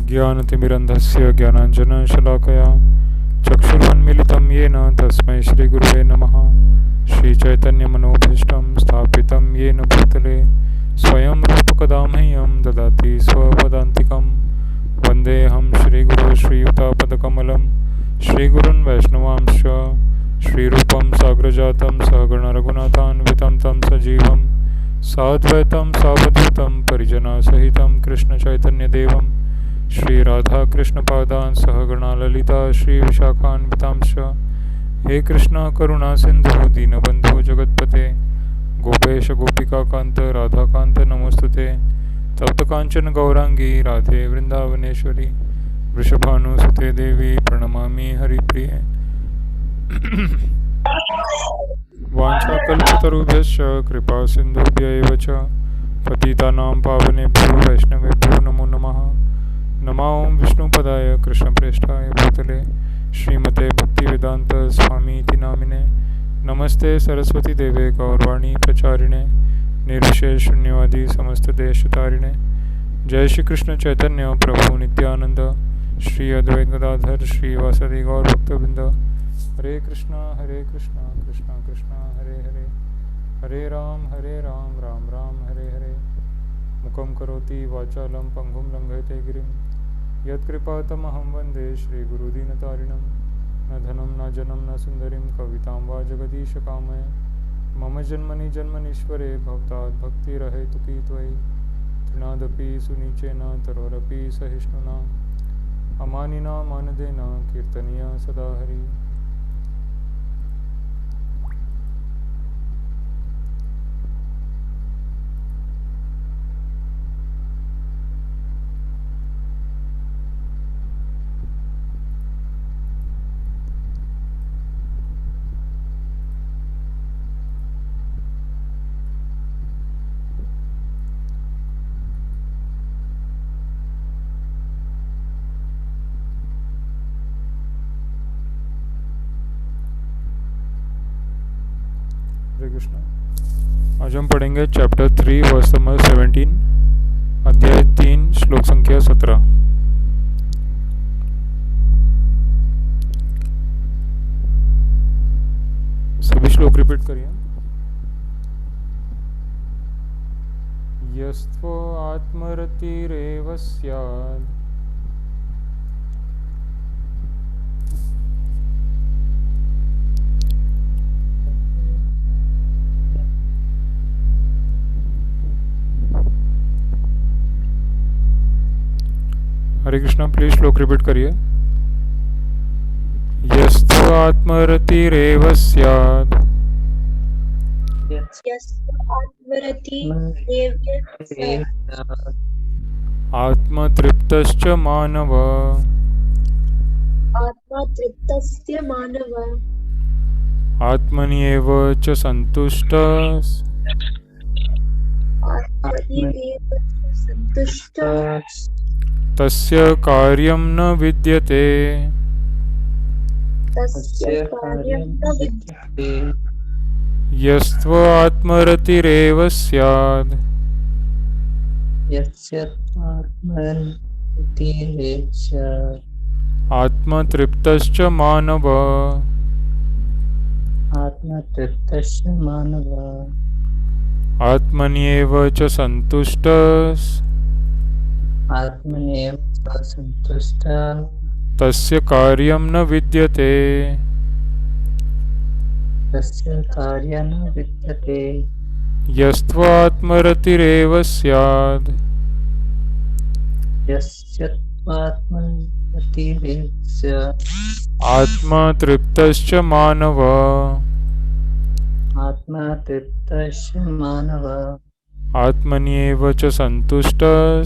ज्ञानतिमिरन्धस्य ज्ञानाञ्जनशलाकया चक्षुरुन्मीलितं येन तस्मै श्रीगुरुवे नमः। श्रीचैतन्यमनोभीष्टं स्थापितं येन भूतले स्वयं रूपकदा मह्यं ददाति स्वपदान्तिकं। वन्देऽहं श्रीगुरो श्रीयुतापदकमलं श्रीगुरुन् वैष्णवांश्च श्रीरूपं साग्रजातं सहगणरघुनाथान्वितं तं सजीवं साद्वैतं सावधूतं परिजनसहितं कृष्णचैतन्यदेवं श्रीराधाकृष्णपादान् सहगणा ललिता श्रीविशाखान्वितांश्च। हे कृष्ण करुणा सिंधु दीनबंधु जगत्पते गोपेश गोपिकाकांत राधाकांत नमोस्तुते। तप्त कांचन गौरांगी राधे वृंदावनेश्वरी वृषभानुसुते देवी प्रणमामि हरिप्रिये। वाञ्छाकल्पतरुभ्यश्च कृपा सिन्धुभ्य एव च पतितानां पावनेभ्यो वैष्णवेभ्यो नमो नमः। नमो विष्णुपदाय कृष्णप्रेष्ठाय भूतले श्रीमते भक्तिवेदांत स्वामीति नामिने। नमस्ते सरस्वती देवे गौरवाणी प्रचारिणे निर्विशेष शून्यवादी समस्त देशतारिणे। जय श्री कृष्ण चैतन्य प्रभु नित्यानंद श्री अद्वैत गदाधर श्रीवासदि गौर भक्तवृंद। हरे कृष्णा कृष्णा कृष्णा हरे हरे, हरे राम राम राम हरे हरे। मुखं करोति वाचालं पंगुं लंघयते गिरिं यत्कृपातमहं वन्दे श्रीगुरुदीनतारिणं। न धनं न जनं न सुन्दरीं कवितां वा जगदीशकामये। मम जन्मनि जन्मनीश्वरे भवतात् भक्तिरहेतुकी त्वयि। तृणादपि सुनीचेन तरोरपि सहिष्णुना अमानिना मानदेन कीर्तनीया सदा हरि। हरे कृष्णा। आज हम पढ़ेंगे चैप्टर 3 वर्स नंबर 17, अध्याय 3 श्लोक संख्या 17। सभी श्लोक रिपीट करिए। यस्त्व आत्मरतिरेव स्यात् हरे कृष्णा। प्लीज श्लोक रिपीट करिए। यस्तु आत्मरतिरेव स्यात् आत्मतृप्तश्च मानव आत्मन्येव च सन्तुष्टः तस्य कार्यं न विद्यते। यस्त्व आत्मरतिरेव स्यात् आत्मतृप्तश्च मानव आत्मन्येव च सन्तुष्टः तस्य कार्यं न विद्यते। यस्त्व आत्मरतिरेव स्यात् आत्मतृप्तश्च मानव आत्मन्येव च सन्तुष्टः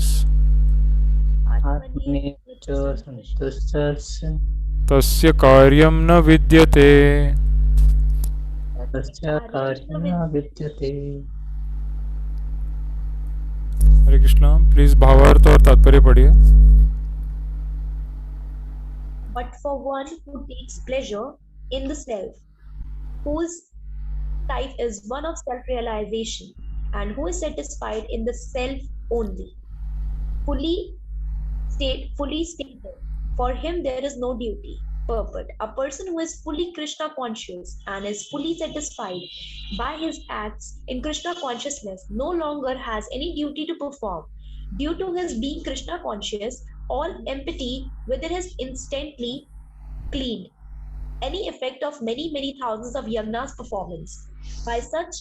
तस्य कार्यं न विद्यते। हरे कृष्णा। प्लीज भावार्थ और तात्पर्य पढ़िए। But for one who takes pleasure in the self, whose type is one of self-realization, and who is satisfied in the self only, fully fully stated. For him, there is no duty, purport. A person who is fully Krishna conscious and is fully satisfied by his acts in Krishna consciousness no longer has any duty to perform. Due to his being Krishna conscious, all empathy within his instantly cleaned. Any effect of many thousands of yagnas performance. By such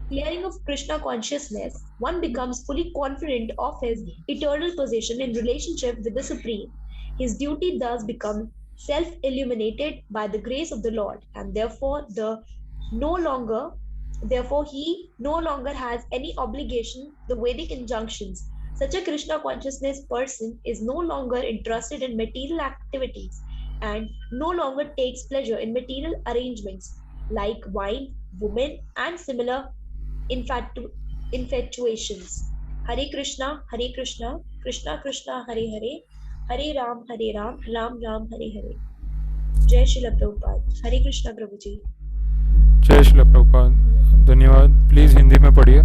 clearing of Krishna consciousness, one becomes fully confident of his eternal position in relationship with the Supreme. His duty thus becomes self-illuminated by the grace of the Lord, and no longer therefore he no longer has any obligation, the Vedic injunctions. Such a Krishna consciousness person is no longer interested in material activities and no longer takes pleasure in material arrangements like wine, women, and similar infatuations. Hare Krishna, Krishna Krishna, Hare Hare, Hare Ram, Ram Ram, Hare Hare. जय श्रील प्रभुपाद. हरे कृष्णा प्रभु जी. जय श्रील प्रभुपाद. धन्यवाद. Please Hindi में पढ़िए.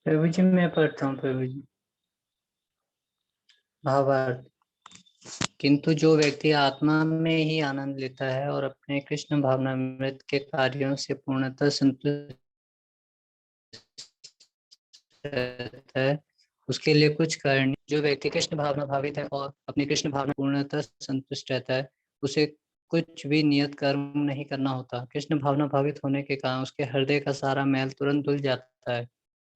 प्रभु जी मैं पढ़ता हूँ. प्रभु जी. भावार्थ. किंतु जो व्यक्ति आत्मा में ही आनंद लेता है और अपने कृष्ण भावनामृत के कार्यों से पूर्णतः संतुष्ट रहता है, उसके लिए कुछ करनी. जो व्यक्ति कृष्ण भावना भावित है और अपनी कृष्ण भावना पूर्णतः संतुष्ट रहता है, उसे कुछ भी नियत कर्म नहीं करना होता. कृष्ण भावना भावित होने के कारण उसके हृदय का सारा मैल तुरंत धुल जाता है,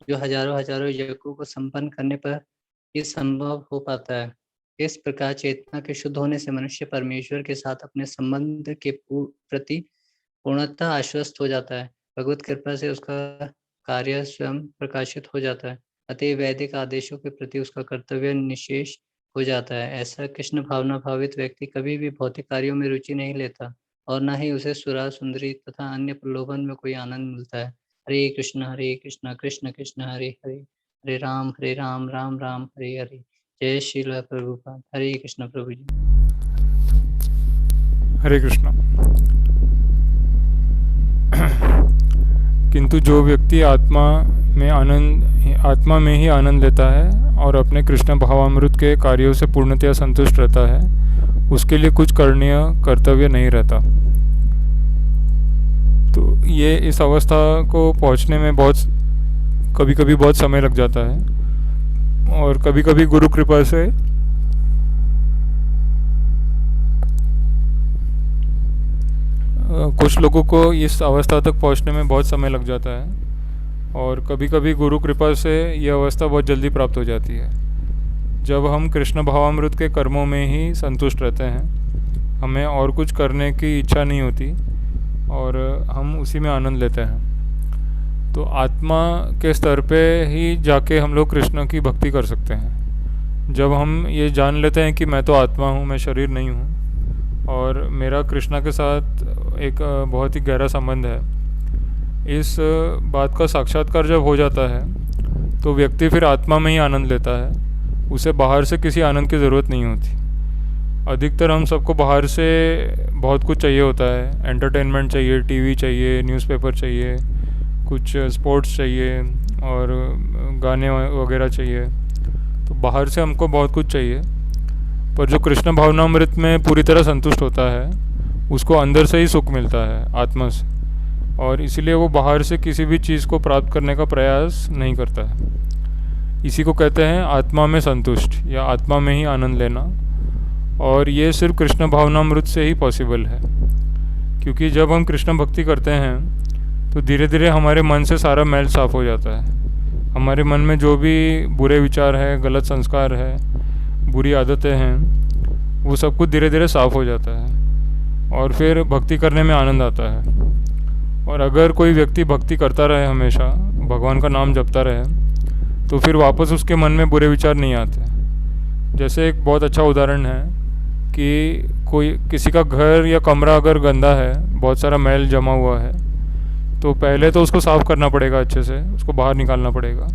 जो हजारों यज्ञों को संपन्न करने पर ये संभव हो पाता है. इस प्रकार चेतना के शुद्ध होने से मनुष्य परमेश्वर के साथ अपने संबंध के प्रति पूर्णतः आश्वस्त हो जाता है. भगवत कृपा से उसका कार्य स्वयं प्रकाशित हो जाता है, अतः वैदिक आदेशों के प्रति उसका कर्तव्य निशेष हो जाता है. ऐसा कृष्ण भावना भावित व्यक्ति कभी भी भौतिक कार्यों में रुचि नहीं लेता और न ही उसे सुरा सुंदरी तथा अन्य प्रलोभन में कोई आनंद मिलता है. हरे कृष्ण कृष्ण कृष्ण हरे हरे, हरे राम राम राम हरे हरे. जय श्रील प्रभुपाद. हरे कृष्ण प्रभु जी. हरे कृष्ण. किंतु जो व्यक्ति आत्मा में ही आनंद लेता है और अपने कृष्ण भावामृत के कार्यों से पूर्णतया संतुष्ट रहता है, उसके लिए कुछ करणीय कर्तव्य नहीं रहता. तो ये इस अवस्था को पहुंचने में कभी कभी बहुत समय लग जाता है, और कभी कभी गुरु कृपा से कुछ लोगों को इस अवस्था तक पहुंचने में बहुत समय लग जाता है, और कभी कभी गुरु कृपा से ये अवस्था बहुत जल्दी प्राप्त हो जाती है. जब हम कृष्ण भावामृत के कर्मों में ही संतुष्ट रहते हैं, हमें और कुछ करने की इच्छा नहीं होती और हम उसी में आनंद लेते हैं, तो आत्मा के स्तर पे ही जाके हम लोग कृष्ण की भक्ति कर सकते हैं. जब हम ये जान लेते हैं कि मैं तो आत्मा हूँ, मैं शरीर नहीं हूँ, और मेरा कृष्णा के साथ एक बहुत ही गहरा संबंध है, इस बात का साक्षात्कार जब हो जाता है तो व्यक्ति फिर आत्मा में ही आनंद लेता है. उसे बाहर से किसी आनंद की ज़रूरत नहीं होती. अधिकतर हम सबको बाहर से बहुत कुछ चाहिए होता है. एंटरटेनमेंट चाहिए, टीवी चाहिए, न्यूज़पेपर चाहिए, कुछ स्पोर्ट्स चाहिए और गाने वगैरह चाहिए. तो बाहर से हमको बहुत कुछ चाहिए, पर जो कृष्ण भावनामृत में पूरी तरह संतुष्ट होता है, उसको अंदर से ही सुख मिलता है, आत्मा से, और इसीलिए वो बाहर से किसी भी चीज़ को प्राप्त करने का प्रयास नहीं करता है. इसी को कहते हैं आत्मा में संतुष्ट या आत्मा में ही आनंद लेना, और ये सिर्फ कृष्ण भावनामृत से ही पॉसिबल है. क्योंकि जब हम कृष्ण भक्ति करते हैं तो धीरे धीरे हमारे मन से सारा मैल साफ़ हो जाता है. हमारे मन में जो भी बुरे विचार है, गलत संस्कार है, बुरी आदतें हैं, वो सब कुछ धीरे धीरे साफ़ हो जाता है और फिर भक्ति करने में आनंद आता है. और अगर कोई व्यक्ति भक्ति करता रहे, हमेशा भगवान का नाम जपता रहे, तो फिर वापस उसके मन में बुरे विचार नहीं आते. जैसे एक बहुत अच्छा उदाहरण है कि किसी का घर या कमरा अगर गंदा है, बहुत सारा मैल जमा हुआ है, तो पहले तो उसको साफ़ करना पड़ेगा, अच्छे से उसको बाहर निकालना पड़ेगा,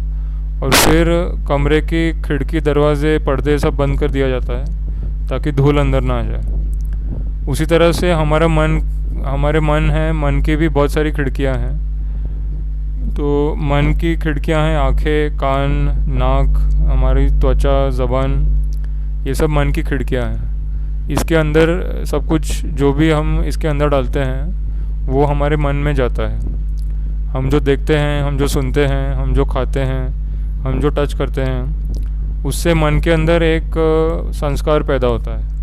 और फिर कमरे की खिड़की, दरवाजे, पर्दे सब बंद कर दिया जाता है ताकि धूल अंदर ना आ जाए. उसी तरह से हमारे मन है, मन की भी बहुत सारी खिड़कियां हैं। तो मन की खिड़कियां हैं आँखें, कान, नाक, हमारी त्वचा, ज़बान, ये सब मन की खिड़कियां हैं। इसके अंदर सब कुछ जो भी हम इसके अंदर डालते हैं वो हमारे मन में जाता है। हम जो देखते हैं, हम जो सुनते हैं, हम जो खाते हैं, हम जो टच करते हैं, उससे मन के अंदर एक संस्कार पैदा होता है,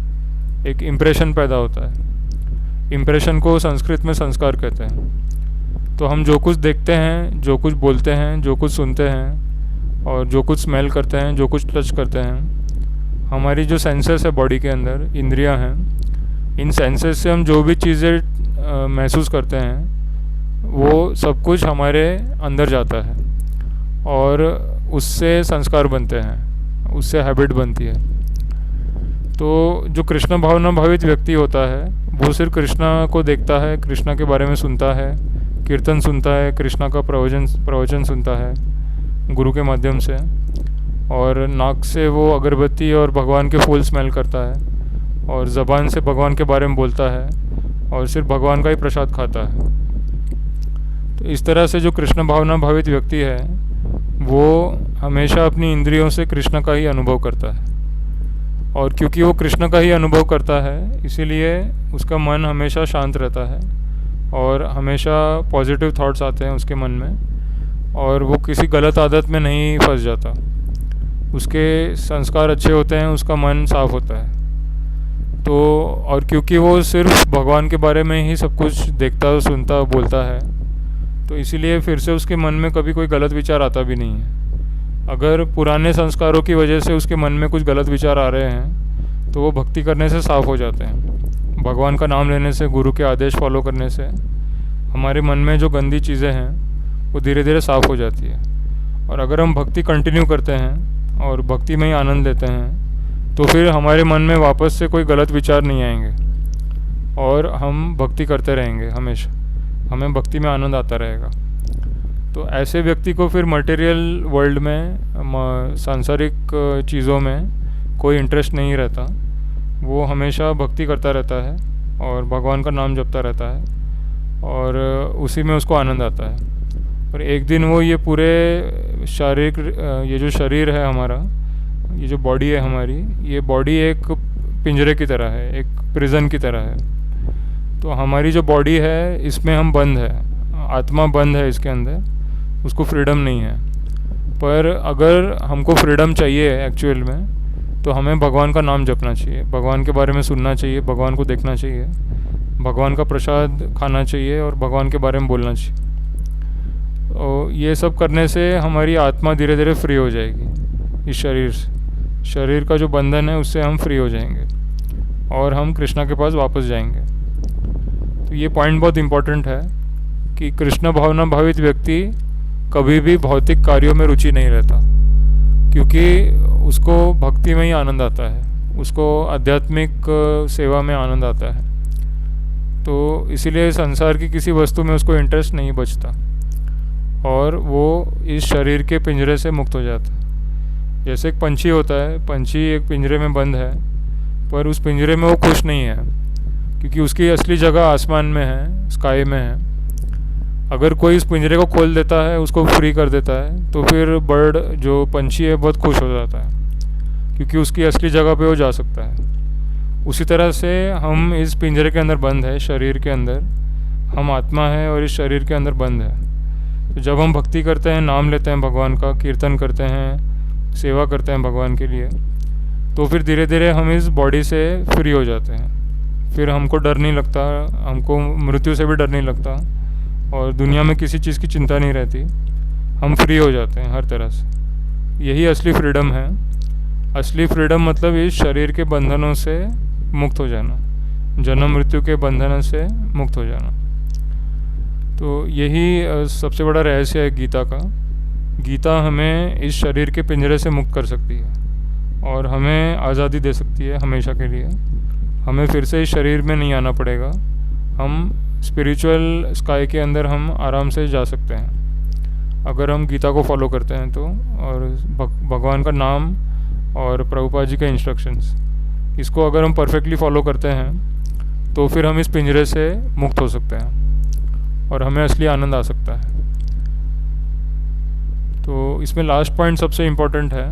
एक इम्प्रेशन पैदा होता है। इम्प्रेशन को संस्कृत में संस्कार कहते हैं। तो हम जो कुछ देखते हैं, जो कुछ बोलते हैं, जो कुछ सुनते हैं और जो कुछ स्मेल करते हैं, जो कुछ टच करते हैं, हमारी जो सेंसेस है बॉडी के अंदर, इंद्रियां हैं, इन सेंसेस से हम जो भी चीज़ें महसूस करते हैं वो सब कुछ हमारे अंदर जाता है और उससे संस्कार बनते हैं, उससे हैबिट बनती है। तो जो कृष्ण भावना भावित व्यक्ति होता है वो सिर्फ कृष्णा को देखता है, कृष्णा के बारे में सुनता है, कीर्तन सुनता है, कृष्णा का प्रवचन सुनता है गुरु के माध्यम से, और नाक से वो अगरबत्ती और भगवान के फूल स्मेल करता है, और ज़बान से भगवान के बारे में बोलता है और सिर्फ भगवान का ही प्रसाद खाता है। तो इस तरह से जो कृष्ण भावना भावित व्यक्ति है वो हमेशा अपनी इंद्रियों से कृष्ण का ही अनुभव करता है, और क्योंकि वो कृष्ण का ही अनुभव करता है इसीलिए उसका मन हमेशा शांत रहता है और हमेशा पॉजिटिव थॉट्स आते हैं उसके मन में, और वो किसी गलत आदत में नहीं फंस जाता। उसके संस्कार अच्छे होते हैं, उसका मन साफ होता है। तो और क्योंकि वो सिर्फ भगवान के बारे में ही सब कुछ देखता, सुनता, बोलता है, तो इसीलिए फिर से उसके मन में कभी कोई गलत विचार आता भी नहीं है। अगर पुराने संस्कारों की वजह से उसके मन में कुछ गलत विचार आ रहे हैं तो वो भक्ति करने से साफ़ हो जाते हैं। भगवान का नाम लेने से, गुरु के आदेश फॉलो करने से हमारे मन में जो गंदी चीज़ें हैं वो धीरे धीरे साफ़ हो जाती है। और अगर हम भक्ति कंटिन्यू करते हैं और भक्ति में ही आनंद लेते हैं तो फिर हमारे मन में वापस से कोई गलत विचार नहीं आएंगे और हम भक्ति करते रहेंगे, हमेशा हमें भक्ति में आनंद आता रहेगा। तो ऐसे व्यक्ति को फिर मटेरियल वर्ल्ड में, सांसारिक चीज़ों में कोई इंटरेस्ट नहीं रहता। वो हमेशा भक्ति करता रहता है और भगवान का नाम जपता रहता है और उसी में उसको आनंद आता है। और एक दिन वो ये पूरे शारीरिक, ये जो शरीर है हमारा, ये जो बॉडी है हमारी, ये बॉडी एक पिंजरे की तरह है, एक प्रिजन की तरह है। तो हमारी जो बॉडी है इसमें हम बंद है, आत्मा बंद है इसके अंदर, उसको फ्रीडम नहीं है। पर अगर हमको फ्रीडम चाहिए एक्चुअल में तो हमें भगवान का नाम जपना चाहिए, भगवान के बारे में सुनना चाहिए, भगवान को देखना चाहिए, भगवान का प्रसाद खाना चाहिए और भगवान के बारे में बोलना चाहिए। तो ये सब करने से हमारी आत्मा धीरे धीरे फ्री हो जाएगी इस शरीर से। शरीर का जो बंधन है उससे हम फ्री हो जाएंगे और हम कृष्णा के पास वापस जाएंगे। तो ये पॉइंट बहुत इम्पोर्टेंट है कि कृष्ण भावना भावित व्यक्ति कभी भी भौतिक कार्यों में रुचि नहीं रहता, क्योंकि उसको भक्ति में ही आनंद आता है, उसको आध्यात्मिक सेवा में आनंद आता है। तो इसीलिए संसार की किसी वस्तु में उसको इंटरेस्ट नहीं बचता और वो इस शरीर के पिंजरे से मुक्त हो जाता है। जैसे एक पंछी होता है, पंछी एक पिंजरे में बंद है पर उस पिंजरे में वो खुश नहीं है, क्योंकि उसकी असली जगह आसमान में है, स्काई में है। अगर कोई इस पिंजरे को खोल देता है, उसको फ्री कर देता है, तो फिर बर्ड, जो पंछी है, बहुत खुश हो जाता है क्योंकि उसकी असली जगह पे वो जा सकता है। उसी तरह से हम इस पिंजरे के अंदर बंद है, शरीर के अंदर हम आत्मा है और इस शरीर के अंदर बंद है। तो जब हम भक्ति करते हैं, नाम लेते हैं भगवान का, कीर्तन करते हैं, सेवा करते हैं भगवान के लिए, तो फिर धीरे धीरे हम इस बॉडी से फ्री हो जाते हैं। फिर हमको डर नहीं लगता, हमको मृत्यु से भी डर नहीं लगता और दुनिया में किसी चीज़ की चिंता नहीं रहती। हम फ्री हो जाते हैं हर तरह से। यही असली फ्रीडम है। असली फ्रीडम मतलब इस शरीर के बंधनों से मुक्त हो जाना, जन्म मृत्यु के बंधनों से मुक्त हो जाना। तो यही सबसे बड़ा रहस्य है गीता का। गीता हमें इस शरीर के पिंजरे से मुक्त कर सकती है और हमें आज़ादी दे सकती है हमेशा के लिए। हमें फिर से इस शरीर में नहीं आना पड़ेगा, हम स्पिरिचुअल स्काई के अंदर हम आराम से जा सकते हैं अगर हम गीता को फॉलो करते हैं तो। और भगवान का नाम और प्रभुपाद जी के इंस्ट्रक्शंस, इसको अगर हम परफेक्टली फॉलो करते हैं तो फिर हम इस पिंजरे से मुक्त हो सकते हैं और हमें असली आनंद आ सकता है। तो इसमें लास्ट पॉइंट सबसे इम्पोर्टेंट है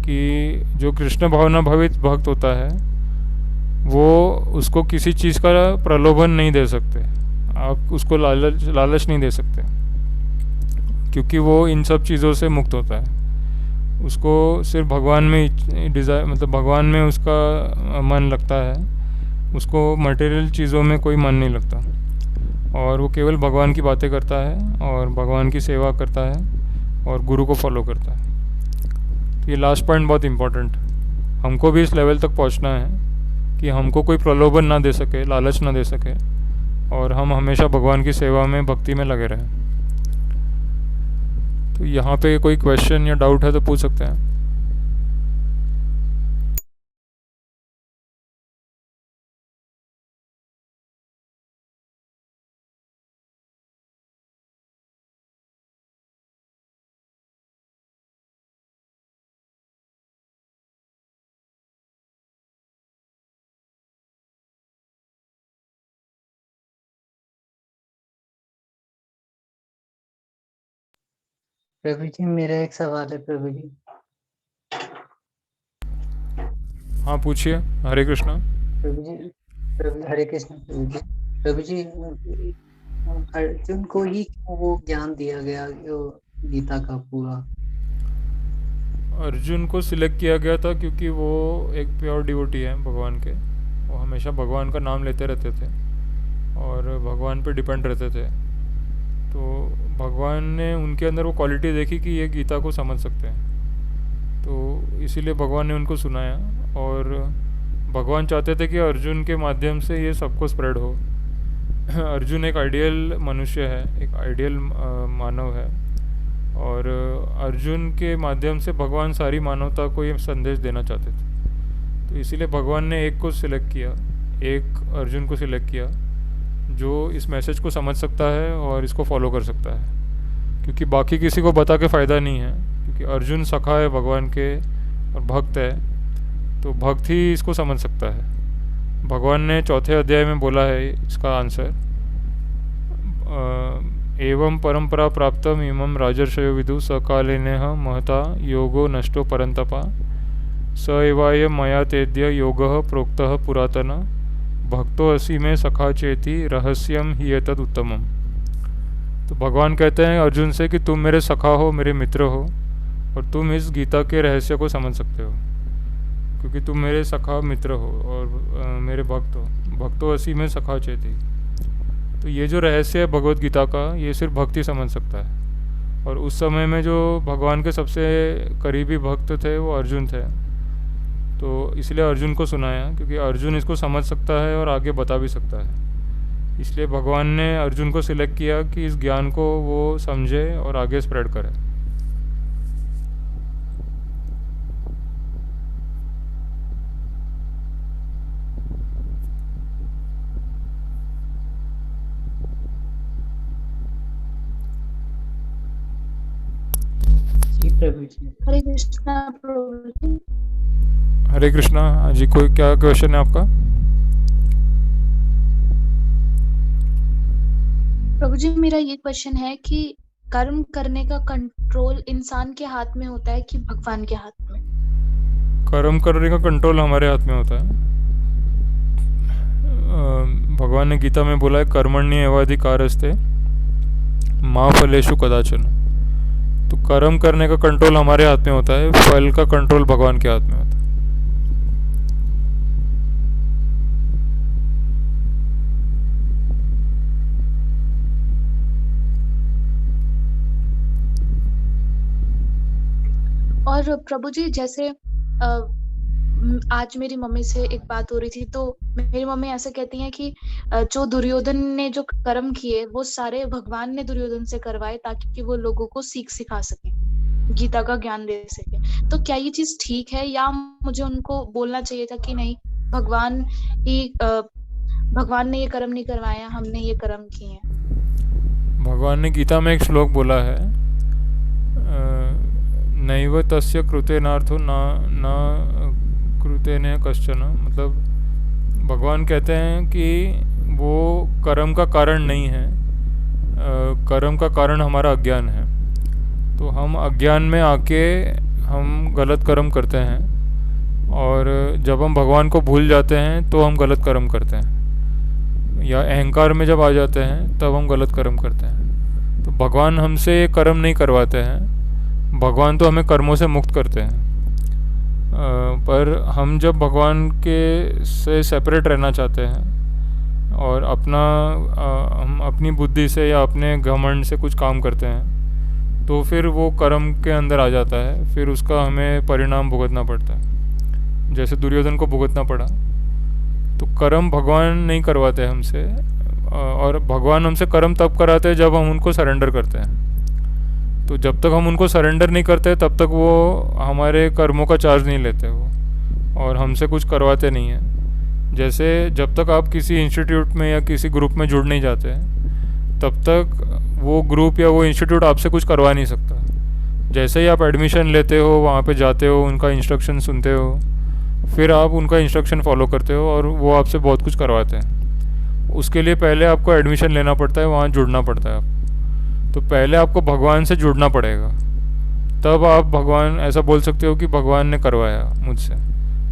कि जो कृष्ण भावना भावित भक्त होता है वो उसको किसी चीज़ का प्रलोभन नहीं दे सकते, आप उसको लालच नहीं दे सकते, क्योंकि वो इन सब चीज़ों से मुक्त होता है। उसको सिर्फ भगवान में डिज़ायर, मतलब भगवान में उसका मन लगता है, उसको मटेरियल चीज़ों में कोई मन नहीं लगता, और वो केवल भगवान की बातें करता है और भगवान की सेवा करता है और गुरु को फॉलो करता है। तो ये लास्ट पॉइंट बहुत इम्पोर्टेंट, हमको भी इस लेवल तक पहुंचना है कि हमको कोई प्रलोभन ना दे सके, लालच ना दे सके, और हम हमेशा भगवान की सेवा में, भक्ति में लगे रहें। तो यहाँ पे कोई क्वेश्चन या डाउट है तो पूछ सकते हैं। प्रभु जी मेरा एक सवाल है प्रभु जी। हाँ पूछिए। हरे कृष्णा। प्रभु जी, प्रभु हरे कृष्ण प्रभु जी। प्रभु जी, अर्जुन को ही क्यों वो ज्ञान दिया गया जो गीता का पूरा? अर्जुन को सिलेक्ट किया गया था क्योंकि वो एक प्योर डिवोटी है भगवान के, वो हमेशा भगवान का नाम लेते रहते थे और भगवान पे डिपेंड रहते थे। तो भगवान ने उनके अंदर वो क्वालिटी देखी कि ये गीता को समझ सकते हैं, तो इसीलिए भगवान ने उनको सुनाया, और भगवान चाहते थे कि अर्जुन के माध्यम से ये सबको स्प्रेड हो। अर्जुन एक आइडियल मनुष्य है, एक आइडियल मानव है, और अर्जुन के माध्यम से भगवान सारी मानवता को ये संदेश देना चाहते थे। तो इसीलिए भगवान ने एक को सिलेक्ट किया, एक अर्जुन को सिलेक्ट किया जो इस मैसेज को समझ सकता है और इसको फॉलो कर सकता है, क्योंकि बाकी किसी को बता के फ़ायदा नहीं है, क्योंकि अर्जुन सखा है भगवान के और भक्त है, तो भक्त ही इसको समझ सकता है। भगवान ने चौथे अध्याय में बोला है इसका आंसर, एवं परंपरा प्राप्तम इमं राजर्षयो विदु सकालिनेह महता योगो नष्टो परंतपा स एवाय मया तेद्य योगः प्रोक्तः पुरातन भक्तो असी में सखा चेति रहस्यम ही एतद उत्तमम। तो भगवान कहते हैं अर्जुन से कि तुम मेरे सखा हो, मेरे मित्र हो, और तुम इस गीता के रहस्य को समझ सकते हो, क्योंकि तुम मेरे सखा मित्र हो और मेरे भक्त हो। भक्तो असी में सखा चेति, तो ये जो रहस्य है भगवत गीता का, ये सिर्फ भक्ति समझ सकता है। और उस समय में जो भगवान के सबसे करीबी भक्त थे वो अर्जुन थे, तो इसलिए अर्जुन को सुनाया, क्योंकि अर्जुन इसको समझ सकता है और आगे बता भी सकता है। इसलिए भगवान ने अर्जुन को सिलेक्ट किया कि इस ज्ञान को वो समझे और आगे स्प्रेड करे। जी प्रभु जी। हरे कृष्णा प्रभु जी। हरे कृष्णा। हाँ जी, कोई क्या क्वेश्चन है आपका? प्रभु जी मेरा ये क्वेश्चन है कि कर्म करने का कंट्रोल इंसान के हाथ में होता है कि भगवान के हाथ में? कर्म करने का कंट्रोल हमारे हाथ में होता है। भगवान ने गीता में बोला है कर्मण्य एवाधिकारस्ते माँ फलेषु कदाचन। तो कर्म करने का कंट्रोल हमारे हाथ में होता है, फल का कंट्रोल भगवान के हाथ में होता है। और प्रभु जी जैसे आज मेरी मम्मी से एक बात हो रही थी, तो मेरी मम्मी ऐसे कहती हैं कि जो दुर्योधन ने जो कर्म किए वो सारे भगवान ने दुर्योधन से करवाए ताकि वो लोगों को सीख सिखा सके, गीता का ज्ञान दे सके। तो क्या ये चीज ठीक है, या मुझे उनको बोलना चाहिए था कि नहीं, भगवान ने ये कर्म नहीं करवाया, हमने ये कर्म किए हैं? भगवान ने गीता में एक श्लोक बोला है, नैव तस्य कृतेनार्थो न कृतेन कश्चन। मतलब भगवान कहते हैं कि वो कर्म का कारण नहीं है, कर्म का कारण हमारा अज्ञान है। तो हम अज्ञान में आके हम गलत कर्म करते हैं, और जब हम भगवान को भूल जाते हैं तो हम गलत कर्म करते हैं, या अहंकार में जब आ जाते हैं तब हम गलत कर्म करते हैं। तो भगवान हमसे कर्म नहीं करवाते हैं, भगवान तो हमें कर्मों से मुक्त करते हैं। पर हम जब भगवान के से सेपरेट रहना चाहते हैं और हम अपनी बुद्धि से या अपने घमंड से कुछ काम करते हैं, तो फिर वो कर्म के अंदर आ जाता है, फिर उसका हमें परिणाम भुगतना पड़ता है। जैसे दुर्योधन को भुगतना पड़ा। तो कर्म भगवान नहीं करवाते हमसे, और भगवान हमसे कर्म तब कराते हैं जब हम उनको सरेंडर करते हैं। तो जब तक हम उनको सरेंडर नहीं करते तब तक वो हमारे कर्मों का चार्ज नहीं लेते वो, और हमसे कुछ करवाते नहीं हैं। जैसे जब तक आप किसी इंस्टीट्यूट में या किसी ग्रुप में जुड़ नहीं जाते तब तक वो ग्रुप या वो इंस्टीट्यूट आपसे कुछ करवा नहीं सकता। जैसे ही आप एडमिशन लेते हो, वहाँ पे जाते हो, उनका इंस्ट्रक्शन सुनते हो, फिर आप उनका इंस्ट्रक्शन फॉलो करते हो और वो आपसे बहुत कुछ करवाते हैं। उसके लिए पहले आपको एडमिशन लेना पड़ता है, वहाँ जुड़ना पड़ता है आप। तो पहले आपको भगवान से जुड़ना पड़ेगा, तब आप भगवान ऐसा बोल सकते हो कि भगवान ने करवाया मुझसे।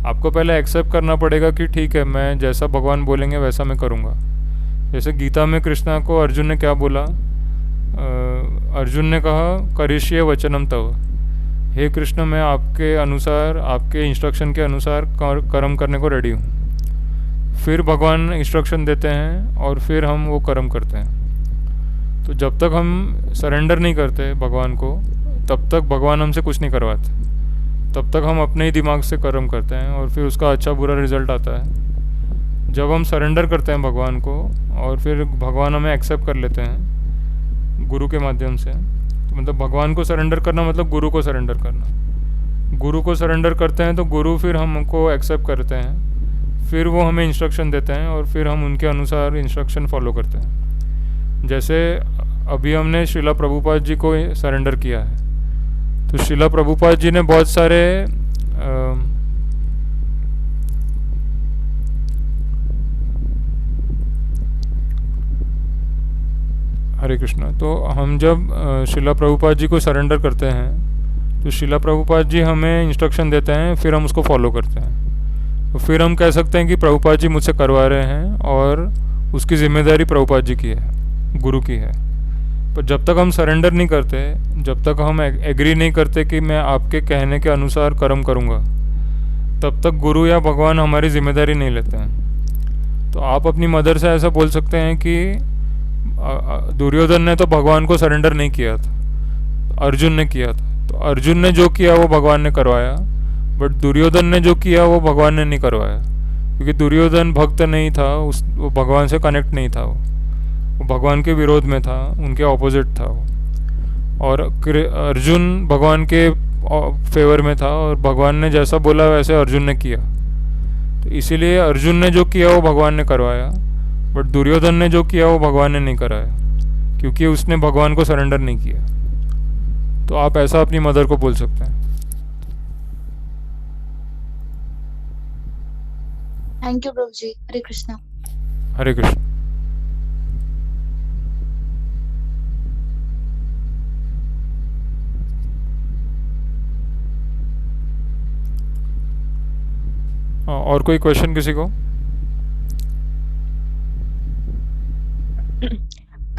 आपको पहले एक्सेप्ट करना पड़ेगा कि ठीक है, मैं जैसा भगवान बोलेंगे वैसा मैं करूँगा। जैसे गीता में कृष्णा को अर्जुन ने क्या बोला, अर्जुन ने कहा करिष्ये वचनम तव, हे कृष्ण मैं आपके अनुसार, आपके इंस्ट्रक्शन के अनुसार कर्म करने को रेडी हूँ। फिर भगवान इंस्ट्रक्शन देते हैं और फिर हम वो कर्म करते हैं। तो जब तक हम सरेंडर नहीं करते भगवान को, तब तक भगवान हमसे कुछ नहीं करवाते। तब तक हम अपने ही दिमाग से कर्म करते हैं और फिर उसका अच्छा बुरा रिजल्ट आता है। जब हम सरेंडर करते हैं भगवान को और फिर भगवान हमें एक्सेप्ट कर लेते हैं गुरु के माध्यम से, तो मतलब भगवान को सरेंडर करना मतलब गुरु को सरेंडर करना। गुरु को सरेंडर करते हैं तो गुरु फिर हमको एक्सेप्ट करते हैं, फिर वो हमें इंस्ट्रक्शन देते हैं और फिर हम उनके अनुसार इंस्ट्रक्शन फॉलो करते हैं। जैसे अभी हमने श्रीला प्रभुपाद जी को सरेंडर किया है, तो श्रीला प्रभुपाद जी ने बहुत सारे हरे कृष्णा। तो हम जब श्रीला प्रभुपाद जी को सरेंडर करते हैं तो श्रीला प्रभुपाद जी हमें इंस्ट्रक्शन देते हैं, फिर हम उसको फॉलो करते हैं। तो फिर हम कह सकते हैं कि प्रभुपाद जी मुझसे करवा रहे हैं और उसकी जिम्मेदारी प्रभुपाद जी की है, गुरु की है। पर जब तक हम सरेंडर नहीं करते, जब तक हम एग्री नहीं करते कि मैं आपके कहने के अनुसार कर्म करूँगा, तब तक गुरु या भगवान हमारी जिम्मेदारी नहीं लेते हैं। तो आप अपनी मदर से ऐसा बोल सकते हैं कि दुर्योधन ने तो भगवान को सरेंडर नहीं किया था, अर्जुन ने किया था। तो अर्जुन ने जो किया वो भगवान ने करवाया, बट दुर्योधन ने जो किया वो भगवान ने नहीं करवाया, क्योंकि दुर्योधन भक्त नहीं था, वो भगवान से कनेक्ट नहीं था, वो भगवान के विरोध में था, उनके ऑपोजिट था वो। और अर्जुन भगवान के फेवर में था और भगवान ने जैसा बोला वैसे अर्जुन ने किया। तो इसीलिए अर्जुन ने जो किया वो भगवान ने करवाया, बट दुर्योधन ने जो किया वो भगवान ने नहीं कराया, क्योंकि उसने भगवान को सरेंडर नहीं किया। तो आप ऐसा अपनी मदर को बोल सकते हैं। थैंक यू प्रभु जी। हरे कृष्णा। हरे कृष्ण। और कोई क्वेश्चन किसी को?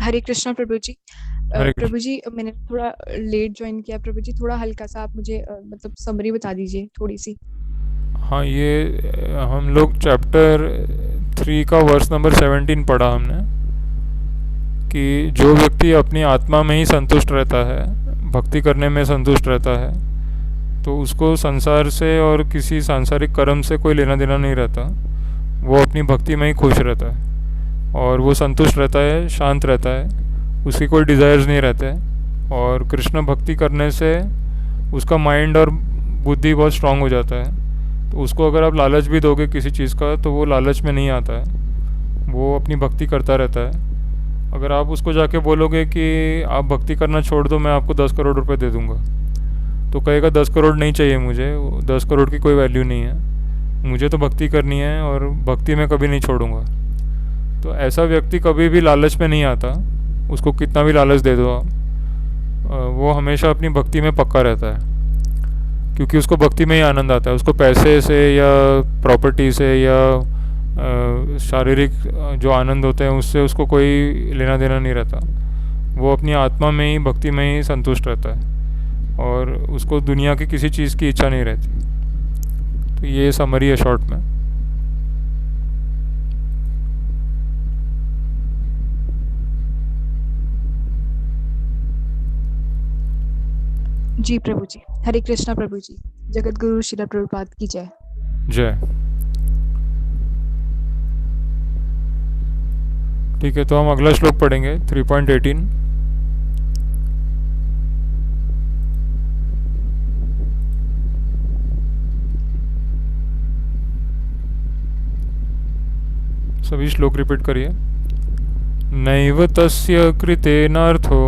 हरे कृष्णा प्रभु जी। हरे प्रभु जी मैंने थोड़ा लेट ज्वाइन किया प्रभु जी, थोड़ा हल्का सा आप मुझे मतलब समरी बता दीजिए थोड़ी सी। हाँ, ये हम लोग चैप्टर 3 का वर्स नंबर 17 पढ़ा हमने, कि जो व्यक्ति अपनी आत्मा में ही संतुष्ट रहता है, भक्ति करने में संतुष्ट रहता है, तो उसको संसार से और किसी सांसारिक कर्म से कोई लेना देना नहीं रहता। वो अपनी भक्ति में ही खुश रहता है और वो संतुष्ट रहता है, शांत रहता है, उसकी कोई डिज़ायर्स नहीं रहते हैं। और कृष्ण भक्ति करने से उसका माइंड और बुद्धि बहुत स्ट्रांग हो जाता है। तो उसको अगर आप लालच भी दोगे किसी चीज़ का तो वो लालच में नहीं आता है, वो अपनी भक्ति करता रहता है। अगर आप उसको जाके बोलोगे कि आप भक्ति करना छोड़ दो, मैं आपको 10 करोड़ रुपए दे दूँगा, तो कहेगा 10 करोड़ नहीं चाहिए मुझे, 10 करोड़ की कोई वैल्यू नहीं है। मुझे तो भक्ति करनी है और भक्ति मैं कभी नहीं छोड़ूंगा, तो ऐसा व्यक्ति कभी भी लालच में नहीं आता। उसको कितना भी लालच दे दो आप, वो हमेशा अपनी भक्ति में पक्का रहता है, क्योंकि उसको भक्ति में ही आनंद आता है। उसको पैसे से या प्रॉपर्टी से या शारीरिक जो आनंद होते हैं उससे उसको कोई लेना देना नहीं रहता। वो अपनी आत्मा में ही, भक्ति में ही संतुष्ट रहता है और उसको दुनिया की किसी चीज़ की इच्छा नहीं रहती। तो ये समरी है शॉर्ट में। जी प्रभु जी, हरे कृष्णा प्रभु जी। जगत गुरु श्रील प्रभुपाद की जय। जय। ठीक है, तो हम अगला श्लोक पढ़ेंगे 3.18। सभी श्लोक रिपीट करिए। नैव तस्य कृतेनार्थो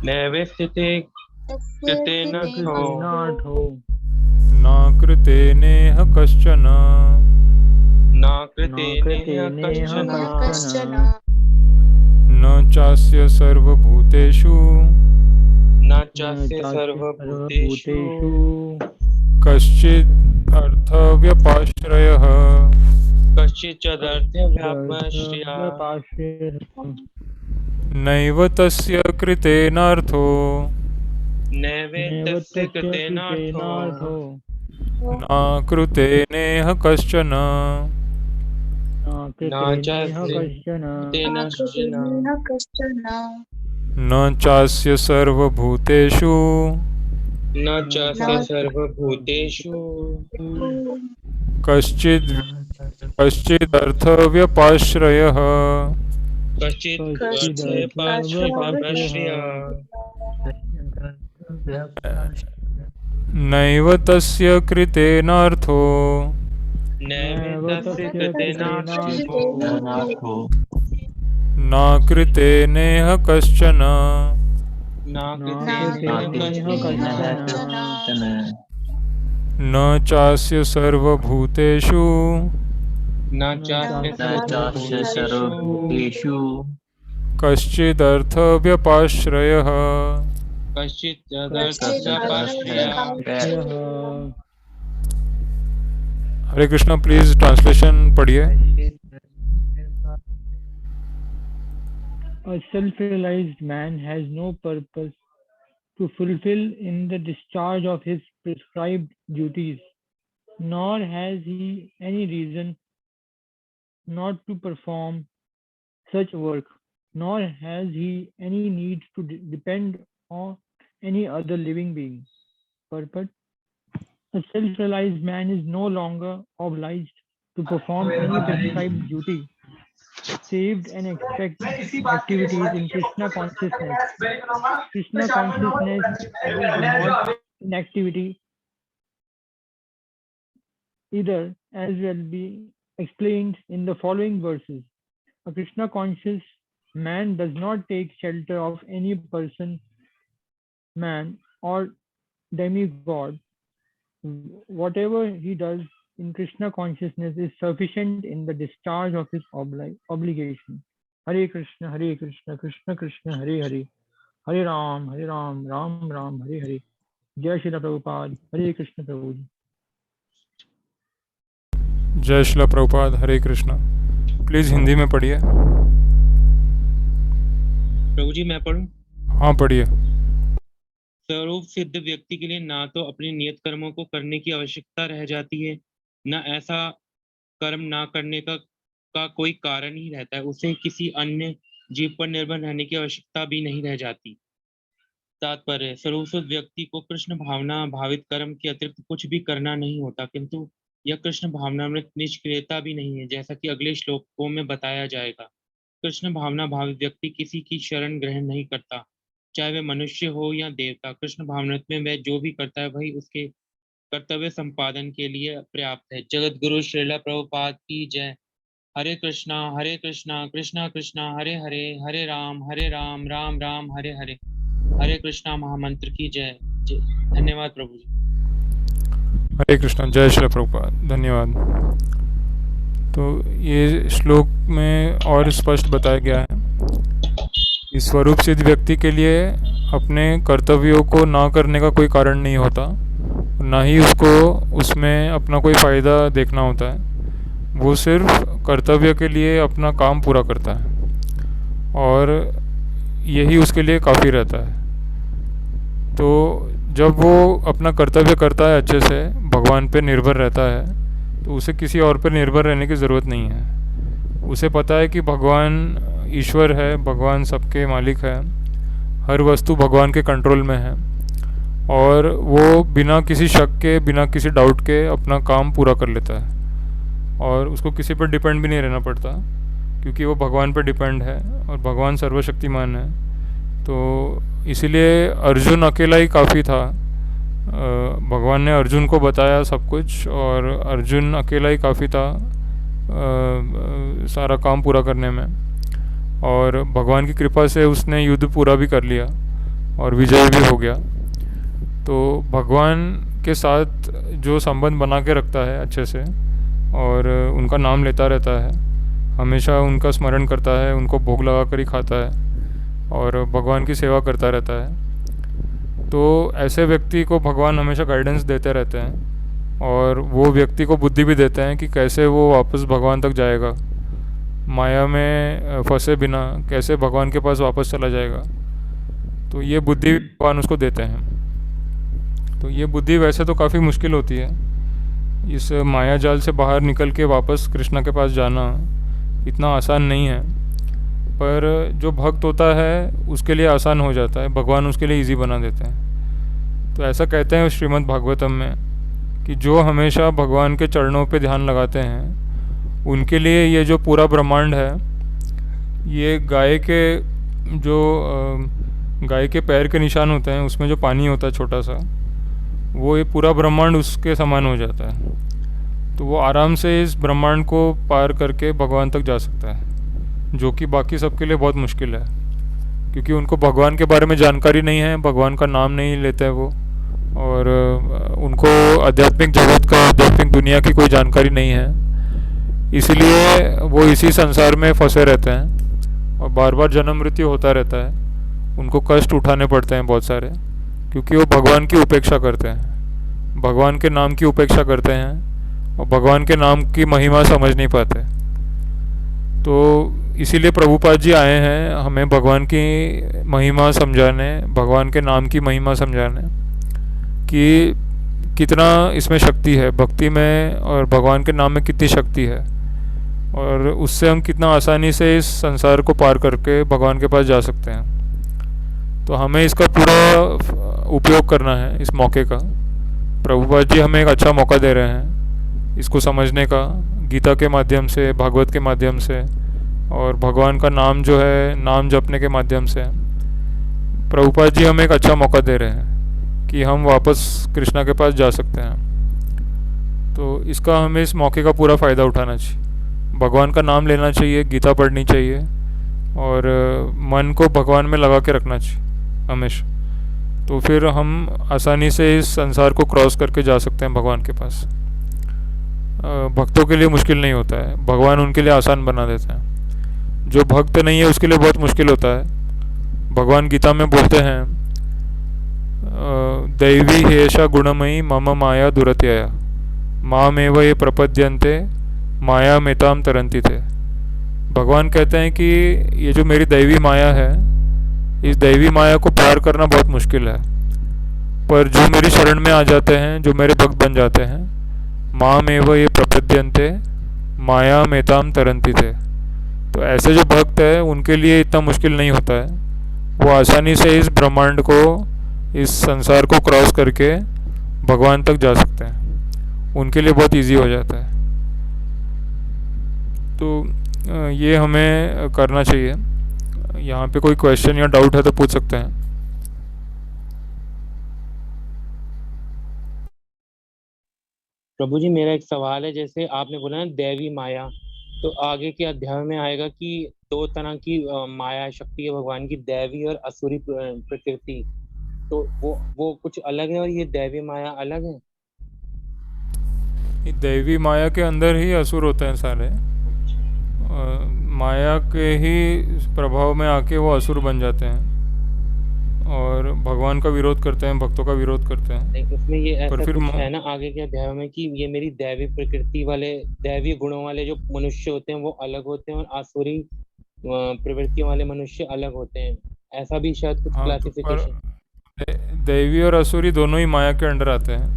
नैवे स्थिते कृतेन कृतेनार्थो न कृतेनेह कश्चन न कृतेनेह कृतेनेह कश्चन न चास्य सर्वभूतेषु न चास्य सर्वभूतेषु कश्चित् अर्थव्यपाश्रयः कश्चिच्चदर्थव्यापाश्रयः नैव तस्य कृतेनार्थो नैवे तस्य कृतेनार्थो न कृतेनेह कश्चन न चास्य कश्चन न चास्य सर्वभूतेषु न चास्य सर्वभूतेषु कश्चिदर्थव्यपाश्रयः नैव तस्य कृतेनार्थो न कृतेनेह कश्चन न चास्य सर्वभूतेषु न चास्य सर्वभूतेषु कश्चिदर्थव्यपाश्रयः। हरे कृष्णा। प्लीज ट्रांसलेशन पढ़िए। A self-realized man has no purpose to fulfill in the discharge of his prescribed duties, nor has he any reason not to perform such work, nor has he any need to depend on any other living being. Purport: a self-realized man is no longer obliged to perform any prescribed duty, saved and expect activities in Krishna consciousness. Krishna consciousness is not inactivity either, as will be explained in the following verses. A Krishna conscious man does not take shelter of any person, man, or demigod. Whatever he does in Krishna consciousness is sufficient in the discharge of his obligation. Hare Krishna, Krishna Krishna, Hare Hare, Hare Ram, Ram Ram, Hare Hare. Jai Shri Prabhupada, Hare Krishna Prabhuji. जय श्रील प्रभुपाद। हरे Krishna. Please Hindi में पढ़िए। प्रभु जी मैं पढ़ूं? हाँ पढ़िए। स्वरूप सिद्ध व्यक्ति के लिए ना तो अपने नियत कर्मों को करने की आवश्यकता रह जाती है, न ऐसा कर्म ना करने का कोई कारण ही रहता है। उसे किसी अन्य जीव पर निर्भर रहने की आवश्यकता भी नहीं रह जाती। तात्पर्य: स्वरूप सिद्ध व्यक्ति को कृष्ण भावना भावित कर्म के अतिरिक्त कुछ भी करना नहीं होता, किंतु यह कृष्ण भावनामृत निष्क्रियता भी नहीं है, जैसा कि अगले श्लोकों में बताया जाएगा। कृष्ण भावना भावित व्यक्ति किसी की शरण ग्रहण नहीं करता, चाहे वह मनुष्य हो या देवता। कृष्ण भावनामृत में वह जो भी करता है वही उसके कर्तव्य संपादन के लिए पर्याप्त है। जगत गुरु श्रील प्रभुपाद की जय। हरे कृष्णा कृष्णा कृष्णा हरे हरे, हरे राम राम राम हरे हरे। हरे कृष्णा महामंत्र की जय। धन्यवाद प्रभु जी। हरे कृष्ण, जय श्री प्रभुपाद, धन्यवाद। तो ये श्लोक में और स्पष्ट बताया गया है कि स्वरूप सिद्ध व्यक्ति के लिए अपने कर्तव्यों को ना करने का कोई कारण नहीं होता, ना ही उसको उसमें अपना कोई फ़ायदा देखना होता है। वो सिर्फ कर्तव्य के लिए अपना काम पूरा करता है और यही उसके लिए काफ़ी रहता है। तो जब वो अपना कर्तव्य करता है, अच्छे से भगवान पे निर्भर रहता है, तो उसे किसी और पर निर्भर रहने की ज़रूरत नहीं है। उसे पता है कि भगवान ईश्वर है, भगवान सबके मालिक है, हर वस्तु भगवान के कंट्रोल में है और वो बिना किसी शक के, बिना किसी डाउट के अपना काम पूरा कर लेता है और उसको किसी पर डिपेंड भी नहीं रहना पड़ता, क्योंकि वो भगवान पर डिपेंड है और भगवान सर्वशक्तिमान है। तो इसीलिए अर्जुन अकेला ही काफ़ी था। भगवान ने अर्जुन को बताया सब कुछ और अर्जुन अकेला ही काफ़ी था सारा काम पूरा करने में, और भगवान की कृपा से उसने युद्ध पूरा भी कर लिया और विजय भी हो गया। तो भगवान के साथ जो संबंध बना के रखता है अच्छे से और उनका नाम लेता रहता है, हमेशा उनका स्मरण करता है, उनको भोग लगा कर ही खाता है और भगवान की सेवा करता रहता है, तो ऐसे व्यक्ति को भगवान हमेशा गाइडेंस देते रहते हैं और वो व्यक्ति को बुद्धि भी देते हैं कि कैसे वो वापस भगवान तक जाएगा। माया में फंसे बिना कैसे भगवान के पास वापस चला जाएगा, तो ये बुद्धि भगवान उसको देते हैं। तो ये बुद्धि वैसे तो काफ़ी मुश्किल होती है, इस माया जाल से बाहर निकल के वापस कृष्णा के पास जाना इतना आसान नहीं है, पर जो भक्त होता है उसके लिए आसान हो जाता है, भगवान उसके लिए इजी बना देते हैं। तो ऐसा कहते हैं श्रीमद् भागवतम में कि जो हमेशा भगवान के चरणों पे ध्यान लगाते हैं उनके लिए ये जो पूरा ब्रह्मांड है, ये गाय के पैर के निशान होते हैं, उसमें जो पानी होता है छोटा सा, वो ये पूरा ब्रह्मांड उसके समान हो जाता है। तो वो आराम से इस ब्रह्मांड को पार करके भगवान तक जा सकता है, जो कि बाकी सबके लिए बहुत मुश्किल है, क्योंकि उनको भगवान के बारे में जानकारी नहीं है, भगवान का नाम नहीं लेते हैं वो, और उनको आध्यात्मिक जगत का, आध्यात्मिक दुनिया की कोई जानकारी नहीं है। इसलिए वो इसी संसार में फंसे रहते हैं और बार बार जन्म मृत्यु होता रहता है, उनको कष्ट उठाने पड़ते हैं बहुत सारे, क्योंकि वो भगवान की उपेक्षा करते हैं, भगवान के नाम की उपेक्षा करते हैं और भगवान के नाम की महिमा समझ नहीं पाते। तो इसीलिए प्रभुपाद जी आए हैं हमें भगवान की महिमा समझाने, भगवान के नाम की महिमा समझाने कि कितना इसमें शक्ति है भक्ति में और भगवान के नाम में कितनी शक्ति है, और उससे हम कितना आसानी से इस संसार को पार करके भगवान के पास जा सकते हैं। तो हमें इसका पूरा उपयोग करना है इस मौके का। प्रभुपाद जी हमें एक अच्छा मौका दे रहे हैं इसको समझने का, गीता के माध्यम से, भागवत के माध्यम से और भगवान का नाम जो है नाम जपने के माध्यम से। प्रभुपाद जी हमें एक अच्छा मौका दे रहे हैं कि हम वापस कृष्णा के पास जा सकते हैं। तो इसका हमें इस मौके का पूरा फ़ायदा उठाना चाहिए, भगवान का नाम लेना चाहिए, गीता पढ़नी चाहिए और मन को भगवान में लगा के रखना चाहिए हमेशा। तो फिर हम आसानी से इस संसार को क्रॉस करके जा सकते हैं भगवान के पास। भक्तों के लिए मुश्किल नहीं होता है, भगवान उनके लिए आसान बना देते हैं। जो भक्त नहीं है उसके लिए बहुत मुश्किल होता है। भगवान गीता में बोलते हैं दैवी हेषा गुणमयी मम माया दुरत्यया मामेव ये प्रपद्यन्ते माया मेताम तरंती थे। भगवान कहते हैं कि ये जो मेरी दैवी माया है, इस दैवी माया को पार करना बहुत मुश्किल है, पर जो मेरी शरण में आ जाते हैं, जो मेरे भक्त बन जाते हैं, मामेव ये प्रपद्यन्ते माया मेताम तरंती थे। तो ऐसे जो भक्त है उनके लिए इतना मुश्किल नहीं होता है, वो आसानी से इस ब्रह्मांड को, इस संसार को क्रॉस करके भगवान तक जा सकते हैं, उनके लिए बहुत इजी हो जाता है। तो ये हमें करना चाहिए। यहाँ पे कोई क्वेश्चन या डाउट है तो पूछ सकते हैं। प्रभु जी मेरा एक सवाल है, जैसे आपने बोला ना दैवी माया, तो आगे के अध्याय में आएगा कि दो तरह की माया शक्ति है भगवान की, दैवी और असुरी प्रकृति। तो वो कुछ अलग है और ये दैवी माया अलग है। दैवी माया के अंदर ही असुर होते हैं सारे। माया के ही प्रभाव में आके वो असुर बन जाते हैं और भगवान का विरोध करते हैं, भक्तों का विरोध करते हैं। नहीं, उसमें ये ऐसा पर फिर कुछ है ना आगे के अध्याय में कि ये मेरी दैवी प्रकृति वाले, दैवी गुणों वाले जो मनुष्य होते हैं वो अलग होते हैं और आसुरी प्रवृत्तियों वाले मनुष्य अलग होते हैं, ऐसा भी शायद कुछ हाँ, तो क्लासिफिकेशन। दैवी और असुरी दोनों ही माया के अंडर आते हैं,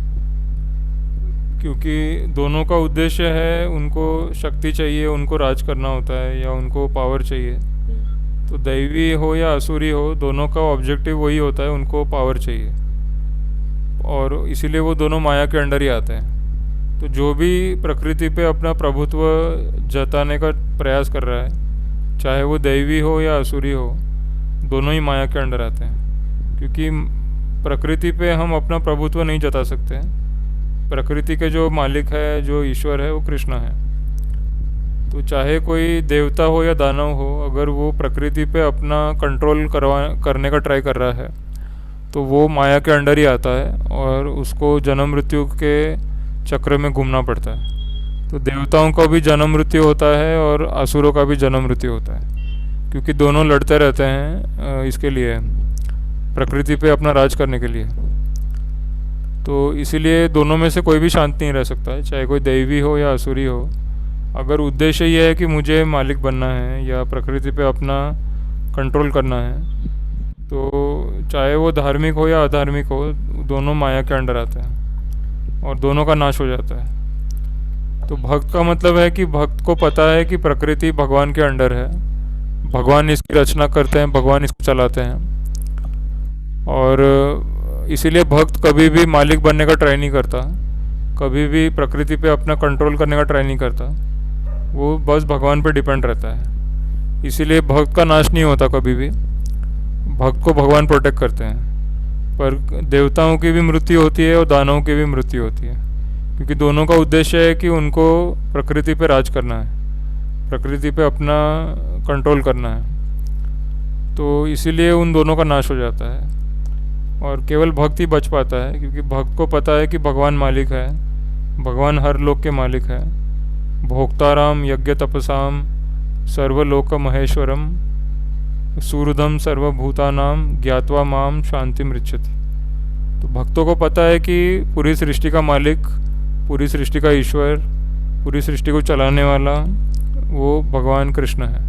क्योंकि दोनों का उद्देश्य है, उनको शक्ति चाहिए, उनको राज करना होता है या उनको पावर चाहिए। तो दैवी हो या असुरी हो, दोनों का ऑब्जेक्टिव वही होता है, उनको पावर चाहिए, और इसीलिए वो दोनों माया के अंडर ही आते हैं। तो जो भी प्रकृति पे अपना प्रभुत्व जताने का प्रयास कर रहा है, चाहे वो दैवी हो या असुरी हो, दोनों ही माया के अंडर आते हैं, क्योंकि प्रकृति पे हम अपना प्रभुत्व नहीं जता सकते हैं। प्रकृति के जो मालिक है, जो ईश्वर है, वो कृष्ण है। तो चाहे कोई देवता हो या दानव हो, अगर वो प्रकृति पे अपना कंट्रोल करने का ट्राई कर रहा है तो वो माया के अंडर ही आता है और उसको जन्म मृत्यु के चक्र में घूमना पड़ता है। तो देवताओं का भी जन्म मृत्यु होता है और असुरों का भी जन्म मृत्यु होता है, क्योंकि दोनों लड़ते रहते हैं इसके लिए, प्रकृति पे अपना राज करने के लिए। तो इसीलिए दोनों में से कोई भी शांत नहीं रह सकता है, चाहे कोई दैवी हो या असुरी हो। अगर उद्देश्य ये है कि मुझे मालिक बनना है या प्रकृति पे अपना कंट्रोल करना है, तो चाहे वो धार्मिक हो या अधार्मिक हो, दोनों माया के अंडर आते हैं और दोनों का नाश हो जाता है। तो भक्त का मतलब है कि भक्त को पता है कि प्रकृति भगवान के अंडर है, भगवान इसकी रचना करते हैं, भगवान इसको चलाते हैं, और इसीलिए भक्त कभी भी मालिक बनने का ट्राई नहीं करता, कभी भी प्रकृति पे अपना कंट्रोल करने का ट्राई नहीं करता, वो बस भगवान पे डिपेंड रहता है। इसीलिए भक्त का नाश नहीं होता कभी भी, भक्त को भगवान प्रोटेक्ट करते हैं। पर देवताओं की भी मृत्यु होती है और दानवों की भी मृत्यु होती है, क्योंकि दोनों का उद्देश्य है कि उनको प्रकृति पे राज करना है, प्रकृति पे अपना कंट्रोल करना है। तो इसीलिए उन दोनों का नाश हो जाता है और केवल भक्त ही बच पाता है, क्योंकि भक्त को पता है कि भगवान मालिक है, भगवान हर लोक के मालिक है। भोक्ताराम यज्ञ तपसाम सर्वलोक महेश्वरम सूरदम सर्वभूतानाम ज्ञात्वा माम शांति मृच्छति। तो भक्तों को पता है कि पूरी सृष्टि का मालिक, पूरी सृष्टि का ईश्वर, पूरी सृष्टि को चलाने वाला वो भगवान कृष्ण है,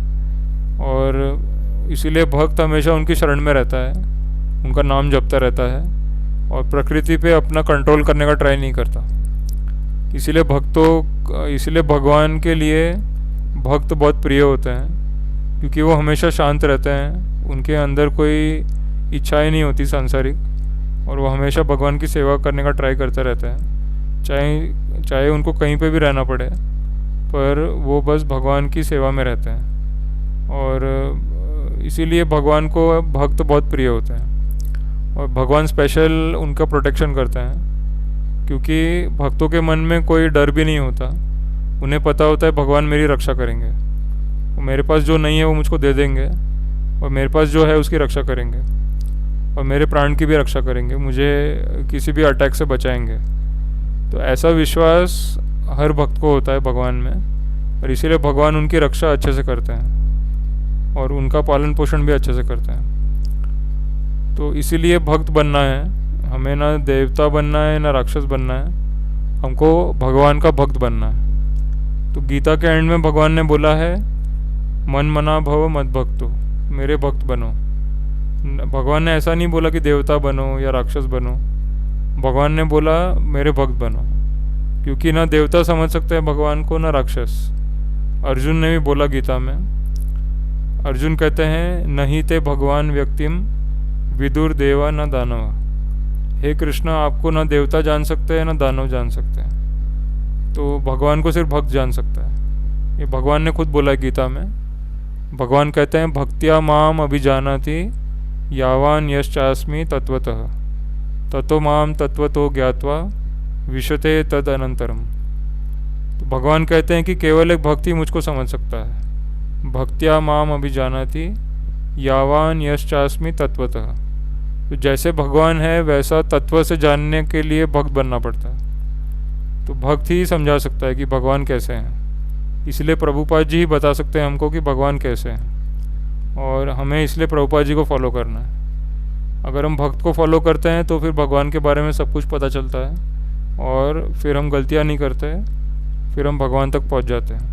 और इसीलिए भक्त हमेशा उनकी शरण में रहता है, उनका नाम जपता रहता है और प्रकृति पे अपना कंट्रोल करने का ट्राई नहीं करता। इसीलिए भगवान के लिए भक्त बहुत प्रिय होते हैं, क्योंकि वो हमेशा शांत रहते हैं, उनके अंदर कोई इच्छाएं नहीं होती सांसारिक, और वो हमेशा भगवान की सेवा करने का ट्राई करते रहते हैं, चाहे उनको कहीं पे भी रहना पड़े, पर वो बस भगवान की सेवा में रहते हैं। और इसीलिए भगवान को भक्त बहुत प्रिय होते हैं और भगवान स्पेशल उनका प्रोटेक्शन करते हैं, क्योंकि भक्तों के मन में कोई डर भी नहीं होता। उन्हें पता होता है भगवान मेरी रक्षा करेंगे, वो मेरे पास जो नहीं है वो मुझको दे देंगे, और मेरे पास जो है उसकी रक्षा करेंगे, और मेरे प्राण की भी रक्षा करेंगे, मुझे किसी भी अटैक से बचाएंगे। तो ऐसा विश्वास हर भक्त को होता है भगवान में, और इसीलिए भगवान उनकी रक्षा अच्छे से करते हैं और उनका पालन पोषण भी अच्छे से करते हैं। तो इसीलिए भक्त बनना है हमें, ना देवता बनना है ना राक्षस बनना है, हमको भगवान का भक्त बनना है। तो गीता के एंड में भगवान ने बोला है, मन मना भव मत भक्तो, मेरे भक्त बनो। भगवान ने ऐसा नहीं बोला कि देवता बनो या राक्षस बनो, भगवान ने बोला मेरे भक्त बनो, क्योंकि ना देवता समझ सकते हैं भगवान को, ना राक्षस। अर्जुन ने भी बोला गीता में, अर्जुन कहते हैं नहीं ते भगवान व्यक्तिम विदुर देवा न दानवा। हे कृष्ण, आपको ना देवता जान सकते हैं ना दानव जान सकते हैं, तो भगवान को सिर्फ भक्त जान सकता है। ये भगवान ने खुद बोला है गीता में। भगवान कहते हैं भक्त्या माम अभिजानाति यावान यश्चास्मि तत्वतः ततो माम तत्वतो ज्ञात्वा विशते तद अनंतरम। तो भगवान कहते हैं कि केवल एक भक्ति मुझको समझ सकता है। भक्त्या माम अभिजानाति यावान यश्चास्मि तत्वतः। तो जैसे भगवान है वैसा तत्व से जानने के लिए भक्त बनना पड़ता है। तो भक्त ही समझा सकता है कि भगवान कैसे हैं। इसलिए प्रभुपाद जी ही बता सकते हैं हमको कि भगवान कैसे हैं, और हमें इसलिए प्रभुपाद जी को फॉलो करना है। अगर हम भक्त को फॉलो करते हैं तो फिर भगवान के बारे में सब कुछ पता चलता है, और फिर हम गलतियाँ नहीं करते, फिर हम भगवान तक पहुंच जाते हैं।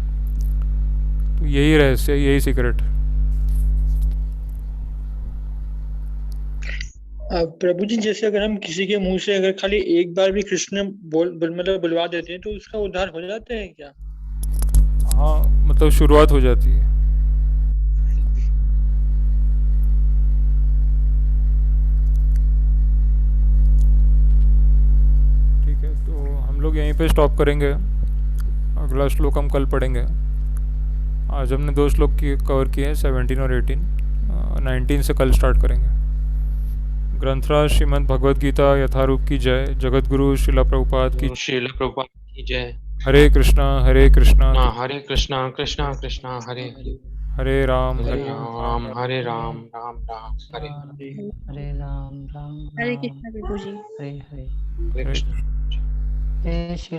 तो यही रहस्य, यही सीक्रेट। प्रभु जी, जैसे अगर हम किसी के मुंह से अगर खाली एक बार भी कृष्ण मतलब बुलवा देते हैं तो उसका उद्धार हो जाता है क्या? हाँ, मतलब शुरुआत हो जाती है। ठीक है, तो हम लोग यहीं पे स्टॉप करेंगे। अगला श्लोक हम कल पढ़ेंगे। आज हमने 2 श्लोक कवर किए हैं, 17 और 18। 19 से कल स्टार्ट करेंगे। ग्रंथराज श्रीमद् भगवद गीता यथारूप की जय। जगत गुरु श्रीला प्रभुपाद की। श्रील प्रभुपाद की जय। हरे कृष्णा हरे कृष्णा कृष्णा कृष्णा हरे हरे, हरे राम हरे हरे राम हरे राम, राम राम हरे हरे। हरे राम राम हरे राम कृष्णा प्रभु जी। हरे हरे। हरे कृष्ण। जय श्री